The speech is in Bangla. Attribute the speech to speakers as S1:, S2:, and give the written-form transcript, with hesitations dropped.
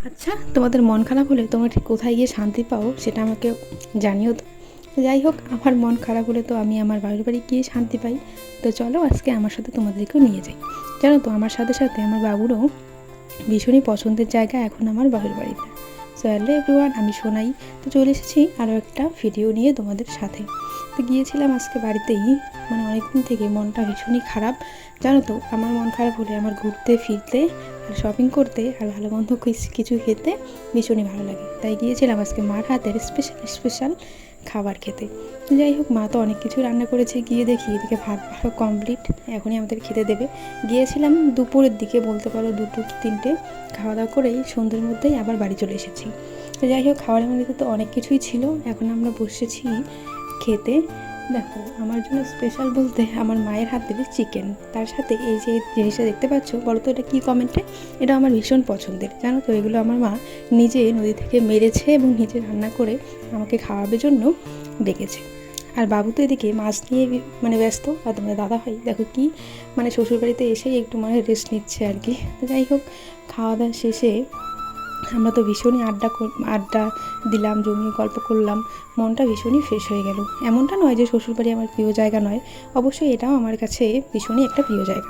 S1: আচ্ছা, তোমাদের মন খারাপ হলে তোমরা ঠিক কোথায় গিয়ে শান্তি পাও সেটা আমাকে জানিও তো। যাই হোক, আমার মন খারাপ হলে তো আমি আমার বাড়ির বাড়ি গিয়ে শান্তি পাই। তো চলো আজকে আমার সাথে তোমাদেরকেও নিয়ে যাই। জানো তো, আমার সাথে সাথে আমার বাবুরও ভীষণই পছন্দের জায়গা এখন আমার বাপের বাড়িতে। সো হ্যালো এভরিওয়ান, আমি সোনাই। তো চলে এসেছি আরও একটা ভিডিও নিয়ে তোমাদের সাথে। তো গিয়েছিলাম আজকে বাড়িতেই, মানে অনেকদিন থেকে মনটা ভীষণই খারাপ। জানো তো, আমার মন খারাপ হলে আমার ঘুরতে ফিরতে আর শপিং করতে আর ভালো মন্দ কিছু খেতে ভীষণই ভালো লাগে। তাই গিয়েছিলাম আজকে মার হাতের স্পেশাল স্পেশাল খাবার খেতে। যাই হোক, মা তো অনেক কিছু রান্না করেছে। গিয়ে দেখি এদিকে ভাত ভালো কমপ্লিট, এখনই আমাদের খেতে দেবে। গিয়েছিলাম দুপুরের দিকে, বলতে পারো 2টো কি 3টে। খাওয়া দাওয়া করেই সন্ধ্যের মধ্যেই আবার বাড়ি চলে এসেছি। তো যাই হোক, খাবারের মধ্যে তো অনেক কিছুই ছিল। এখন আমরা বসেছি খেতে। দেখো, আমার জন্য স্পেশাল বলতে আমার মায়ের হাতের চিকেন, তার সাথে এই যে জিনিসটা দেখতে পাচ্ছ, বলো তো এটা কী কমেন্টে। এটা আমার ভীষণ পছন্দের। জানো তো, এগুলো আমার মা নিজে নদী থেকে মেরেছে এবং নিজে রান্না করে আমাকে খাওয়াবার জন্য ডেকেছে। আর বাবু তো এদিকে মাছ নিয়ে মানে ব্যস্ত। আর তোমার দাদা ভাই দেখো কি, মানে শ্বশুরবাড়িতে এসেই একটু মানে রেস্ট নিচ্ছে আর কি। তো যাই হোক, খাওয়া দাওয়া শেষে আমরা তো ভীষণই আড্ডা দিলাম, জমিয়ে গল্প করলাম। মনটা ভীষণই ফ্রেশ হয়ে গেল। এমনটা নয় যে শ্বশুরবাড়ি আমার প্রিয় জায়গা নয়, অবশ্যই এটাও আমার কাছে ভীষণই একটা প্রিয় জায়গা।